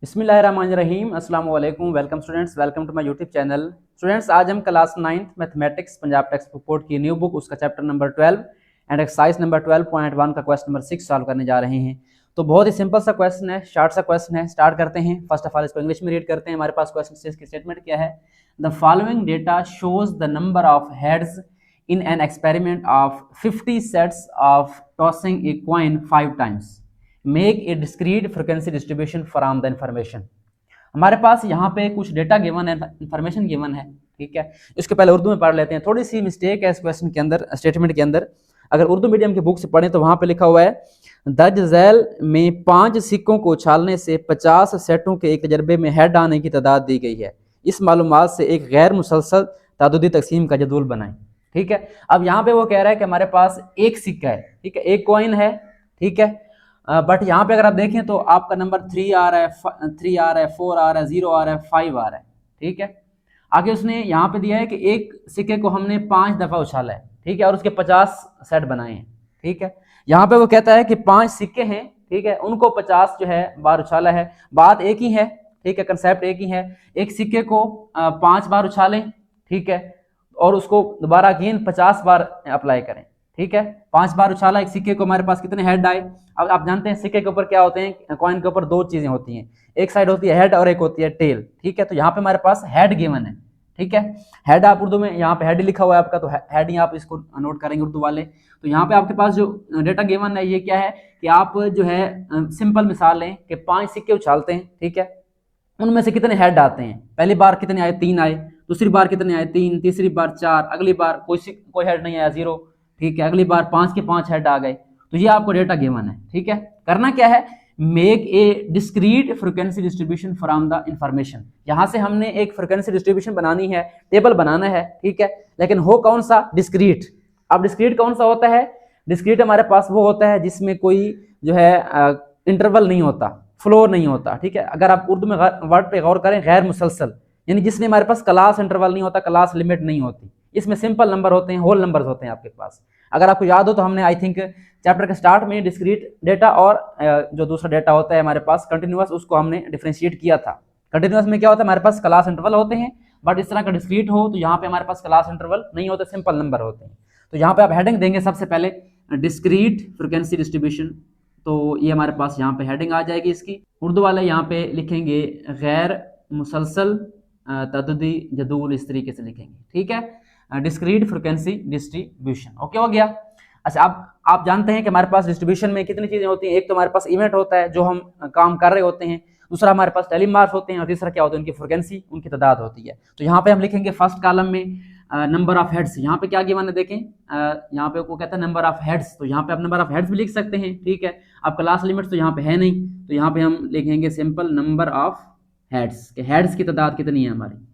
बिस्मिल्लाहिर्रहमानिर्रहीम अस्सलाम वालेकुम। Welcome students, welcome to my YouTube channel. Students, आज हम class 9th mathematics Punjab text book board की न्यू बुक उसका chapter number 12 and exercise number 12.1 का क्वेश्चन नंबर 6 सॉल्व करने जा रहे हैं। तो बहुत ही सिंपल सा क्वेश्चन है, शॉर्ट सा क्वेश्चन है। स्टार्ट करते हैं। फर्स्ट ऑफ ऑल इसको इंग्लिश में रीड करते हैं। हमारे पास क्वेश्चन की स्टेटमेंट क्या है? The following data shows the number of heads in an experiment of 50 sets of tossing a coin 5 times. Make a discrete frequency distribution from the information. हमारे पास यहाँ पे कुछ डेटा गिवन है, इंफॉर्मेशन गिवन है, ठीक है। इसके पहले उर्दू में पढ़ लेते हैं। थोड़ी सी मिस्टेक है इस क्वेश्चन के अंदर, स्टेटमेंट के अंदर। अगर उर्दू मीडियम की बुक से पढ़ें तो वहाँ पे लिखा हुआ है दर्ज झैल में 5 सिक्कों को उछालने से 50 सेटों के एक तजर्बे में हेड आने की तादाद दी गई है। इस मालूमात से एक गैर मुसलसल तादादी तकसीम का जदूल बनाएं, ठीक है। अब यहाँ पे वो कह रहा है कि हमारे पास एक सिक्का है, ठीक है, एक कॉइन है, ठीक है। बट यहाँ पे अगर आप देखें तो आपका नंबर 3 आ रहा है, 3 आ रहा है, 4 आ रहा है, 0 आ रहा है, 5 आ रहा है, ठीक है। आगे उसने यहाँ पे दिया है कि एक सिक्के को हमने 5 दफा उछाला है, ठीक है, और उसके 50 सेट बनाए हैं, ठीक है। यहाँ पे वो कहता है कि 5 सिक्के हैं, ठीक है, उनको 50 जो है बार उछाला है। बात एक ही है, ठीक है, कंसेप्ट एक ही है। एक सिक्के को 5 बार उछालें, ठीक है, और उसको दोबारा अगेन 50 बार अप्लाई करें, ठीक है। 5 बार उछाला एक सिक्के को, हमारे पास कितने हेड आए? अब आप जानते हैं सिक्के के ऊपर क्या होते हैं, कॉइन के ऊपर 2 चीजें होती हैं, एक साइड होती है हेड और एक होती है टेल, ठीक है। तो यहाँ पे हमारे पास हेड गिवन है, ठीक है। हेड आप उर्दू में यहाँ पे हेड लिखा हुआ है आपका, तो हेड ही आप इसको नोट करेंगे उर्दू वाले। तो यहाँ पे आपके पास जो डेटा गिवन है ये क्या है कि आप जो है सिंपल मिसाल लें कि 5 सिक्के उछालते हैं, ठीक है, उनमें से कितने हेड आते हैं। पहली बार कितने आए? 3 आए। दूसरी बार कितने आए? 3। तीसरी बार 4। अगली बार कोई हेड नहीं आया, 0, ठीक है। अगली बार 5 के 5 हेड आ गए। तो ये आपको डेटा गिवन है, ठीक है। करना क्या है? Make a discrete frequency distribution from the information. यहां से हमने एक फ्रीक्वेंसी डिस्ट्रीब्यूशन बनानी है, टेबल बनाना है, ठीक है। लेकिन हो कौन सा? डिस्क्रीट। अब डिस्क्रीट कौन सा होता है? डिस्क्रीट हमारे पास वो होता है जिसमें कोई जो है इंटरवल नहीं होता, फ्लो नहीं होता, ठीक है। अगर आप उर्दू में वर्ड पे गौर करें, गैर मुसलसल, यानी जिसमें हमारे पास क्लास इंटरवल नहीं होता, क्लास लिमिट नहीं होती। इसमें सिंपल नंबर होते हैं, होल नंबर्स होते हैं आपके पास। अगर आपको याद हो तो हमने आई थिंक चैप्टर के स्टार्ट में डिस्क्रीट डेटा और जो दूसरा डेटा होता है हमारे पास कंटिन्यूअस, उसको हमने डिफरेंशिएट किया था। कंटिन्यूअस में क्या होता है, हमारे पास क्लास इंटरवल होते हैं, बट इस तरह का डिस्क्रीट हो तो यहाँ पे हमारे पास क्लास इंटरवल नहीं होते, सिंपल नंबर होते हैं। तो यहाँ पे आप हेडिंग देंगे सबसे पहले डिस्क्रीट फ्रीक्वेंसी डिस्ट्रीब्यूशन, तो ये हमारे पास यहाँ पे हेडिंग आ जाएगी इसकी। उर्दू वाले यहाँ पे लिखेंगे गैर मुसलसल तददी जदूल, इस तरीके से लिखेंगे, ठीक है। डिस्क्रीट फ्रीक्वेंसी डिस्ट्रीब्यूशन, ओके हो गया। अच्छा, अब आप जानते हैं कि हमारे पास डिस्ट्रीब्यूशन में कितनी चीजें होती हैं। एक तो हमारे पास इवेंट होता है जो हम काम कर रहे होते हैं, दूसरा हमारे पास टेली मार्क्स होते हैं, और तीसरा क्या होता है, उनकी फ्रीक्वेंसी, उनकी तादाद होती है। तो यहाँ पे हम लिखेंगे फर्स्ट कॉलम में नंबर ऑफ हेड्स। यहाँ पे क्या गिवन है देखें, यहाँ पे वो कहता है नंबर ऑफ हेड्स, तो यहाँ पे आप नंबर ऑफ हेड्स भी लिख सकते हैं, ठीक है। अब क्लास लिमिट तो यहाँ पे है नहीं, तो यहाँ पे हम लिखेंगे सिंपल नंबर ऑफ हेड्स, के हेड्स की तादाद कितनी है हमारी,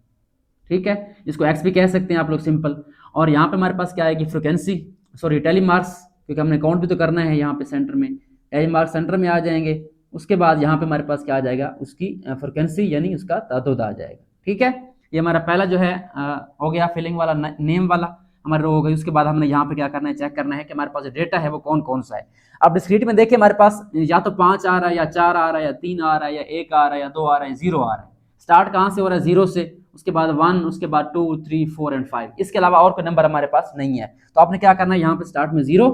ठीक है। इसको एक्स भी कह सकते हैं आप लोग, सिंपल। और यहाँ पे हमारे पास क्या आएगी? फ्रीक्वेंसी, सॉरी टेली मार्क्स, क्योंकि हमने काउंट भी तो करना है। यहाँ पे सेंटर में टेली मार्क्स सेंटर में आ जाएंगे। उसके बाद यहाँ पे हमारे पास क्या आ जाएगा? उसकी फ्रीक्वेंसी, यानी उसका तादाद आ जाएगा, ठीक है। ये हमारा पहला जो है हो गया फिलिंग वाला, नेम वाला हमारे रो हो गई। उसके बाद हमने यहाँ पे क्या करना है? चेक करना है कि हमारे पास जो डेटा है वो कौन कौन सा है। अब डिस्क्रीट में देखिए हमारे पास या तो 5 आ रहा है, या 4 आ रहा है, या 3 आ रहा है, या 1 आ रहा है, या 2 आ रहा है, 0 आ रहा है। स्टार्ट कहाँ से हो रहा है? 0 से, उसके बाद 1, उसके बाद 2, 3, 4 एंड 5। इसके अलावा और कोई नंबर हमारे पास नहीं है। तो आपने क्या करना है? यहाँ पे स्टार्ट में 0,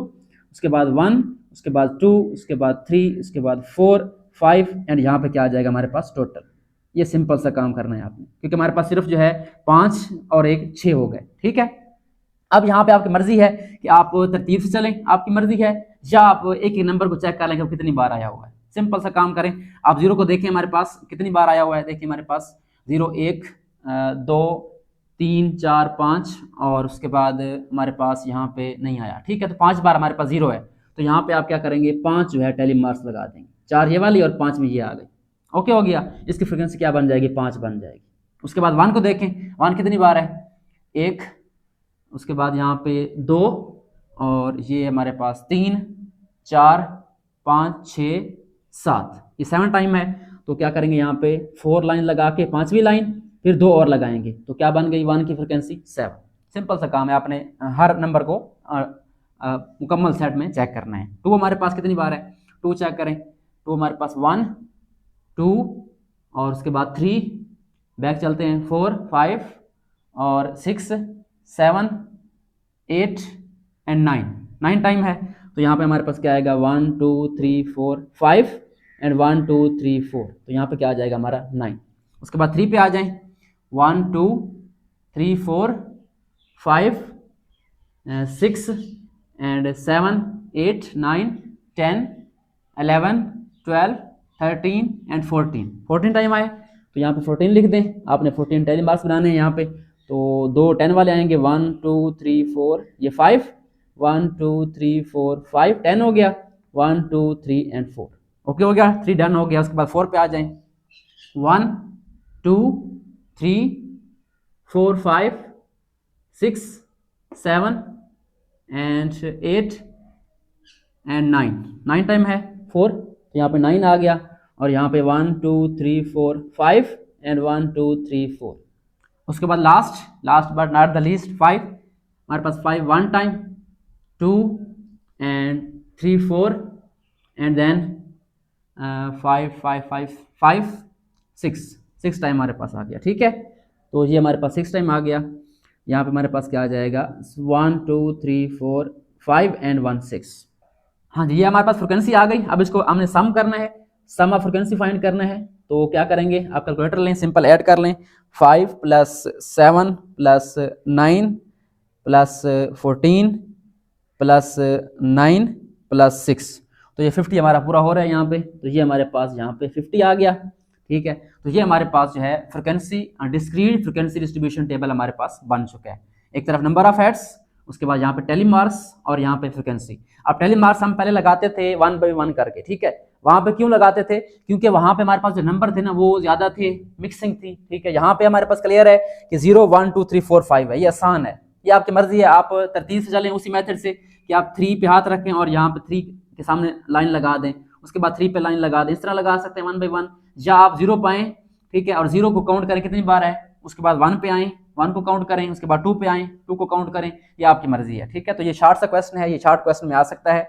उसके बाद 1, उसके बाद 2, उसके बाद 3, उसके बाद 4, 5 एंड यहाँ पे क्या आ जाएगा हमारे पास? टोटल। ये सिंपल सा काम करना है आपने, क्योंकि हमारे पास सिर्फ जो है 5 और 1 6 हो गए, ठीक है। अब यहाँ पे आपकी मर्जी है कि आप तरतीब से चलें, आपकी मर्जी है, या आप एक एक नंबर को चेक कर लें कि कितनी बार आया हुआ है। सिंपल सा काम करें। आप 0 को देखें हमारे पास कितनी बार आया हुआ है। देखिए हमारे पास 0, 1, 2, 3, 4, 5, और उसके बाद हमारे पास यहाँ पे नहीं आया, ठीक है। तो 5 बार हमारे पास 0 है। तो यहाँ पे आप क्या करेंगे? 5 जो है टेली मार्क्स लगा देंगे। 4 ये वाली और 5 में ये आ गई, ओके हो गया। इसकी फ्रीक्वेंसी क्या बन जाएगी? 5 बन जाएगी। उसके बाद 1 को देखें, 1 कितनी बार है? 1, उसके बाद यहाँ पे 2, और ये हमारे पास 3, 4, 5, 6, 7, ये 7 टाइम है। तो क्या करेंगे? यहाँ पे 4 लाइन लगा के 5वीं लाइन फिर 2 और लगाएंगे, तो क्या बन गई? 1 की फ्रिक्वेंसी 7। सिंपल सा काम है, आपने हर नंबर को मुकम्मल सेट में चेक करना है। 2 हमारे पास कितनी बार है? 2 चेक करें। 2 हमारे पास 1, 2, और उसके बाद 3, बैक चलते हैं 4, 5 और 6, 7, 8 एंड 9 टाइम है। तो यहाँ पे हमारे पास क्या आएगा 1 2 3 4 5 एंड 1 2 3 4, तो यहाँ पे क्या आ जाएगा हमारा 9। उसके बाद 3 पे आ जाएं 1 2 3 4 5 6 एंड 7 8 9 10 11 12 13 एंड 14 टाइम आए। तो यहाँ पे 14 लिख दें, आपने 14 टेली मार्क्स बनाने हैं यहाँ पे। तो 2 10 वाले आएंगे 1 2 3 4, ये 5 1 2 3 4 5 10 हो गया 1 2 3 एंड 4। ओके हो गया, 3 डन हो गया। उसके बाद 4 पे आ जाएं 1 2 3 4 5 6 7 एंड 8 एंड 9 टाइम है 4, तो यहाँ पे 9 आ गया। और यहाँ पे 1 2 3 4 5 एंड 1 2 3 4। उसके बाद last but not the least 5, हमारे पास 5 1 time, 2 and 3 4 and then 5 5 5 5 6 time हमारे पास आ गया। ठीक है, तो ये हमारे पास 6 टाइम आ गया। यहाँ पे हमारे पास क्या आ जाएगा 1 2 3 4 5 एंड 1 6। हाँ जी, ये हमारे पास फ्रिक्वेंसी आ गई। अब इसको हमने सम करना है, सम ऑफ फ्रिक्वेंसी फाइंड करना है। तो क्या करेंगे, आप कैलकुलेटर लें, सिंपल ऐड कर लें 5 + 7 + 9 + 14 + 9 + 6, तो ये 50 हमारा पूरा हो रहा है यहाँ पे। तो ये हमारे पास यहाँ पे 50 आ गया। ठीक है, तो ये हमारे पास जो है frequency discrete frequency distribution table हमारे पास बन चुका है। एक तरफ नंबर ऑफ हेड्स, उसके बाद यहाँ पे टेली मार्क्स और यहाँ पे फ्रिक्वेंसी। अब टेली मार्क्स हम पहले लगाते थे 1 by 1 करके। ठीक है, वहां पे क्यों लगाते थे, क्योंकि वहां पे हमारे पास जो नंबर थे ना वो ज्यादा थे, मिक्सिंग थी। ठीक है, यहाँ पे हमारे पास क्लियर है कि 0 1 2 3 4 5 है, ये आसान है, ये आपकी मर्जी है। आप तरतीब से चलें उसी मेथड से कि आप 3 पे हाथ रखें और यहाँ पे 3 के सामने लाइन लगा दें, उसके बाद 3 पे लाइन लगा दें, इस तरह लगा सकते हैं 1 by 1। या आप 0 पे आएँ, ठीक है, और 0 को काउंट करें कितनी बार है, उसके बाद 1 पे आएँ, 1 को काउंट करें, उसके बाद 2 पे आएँ, 2 को काउंट करें, ये आपकी मर्जी है। ठीक है, तो ये शॉर्ट सा क्वेश्चन है, ये शॉर्ट क्वेश्चन में आ सकता है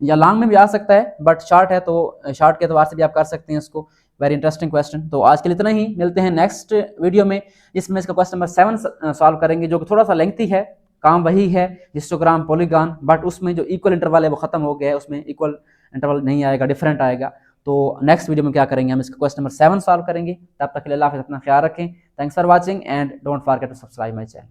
या लॉन्ग में भी आ सकता है, बट शॉर्ट है तो शॉर्ट के एतबार से भी आप कर सकते हैं इसको। Very interesting question. तो आज के लिए इतना ही, मिलते हैं नेक्स्ट वीडियो में, जिसमें इसका क्वेश्चन नंबर 7 सॉल्व करेंगे, जो कि थोड़ा सा लेंथी है, काम वही है हिस्टोग्राम पॉलीगॉन, बट उसमें जो इक्वल इंटरवल है वो खत्म हो गया है, उसमें इक्वल इंटरवल नहीं आएगा, डिफरेंट आएगा। तो नेक्स्ट वीडियो में क्या करेंगे, हम इसका क्वेश्चन नंबर 7 सॉल्व करेंगे। तब तक के लिए अल्लाह हाफ़िज़, अपना ख्याल रखें। Thanks for watching and don't forget to subscribe my channel.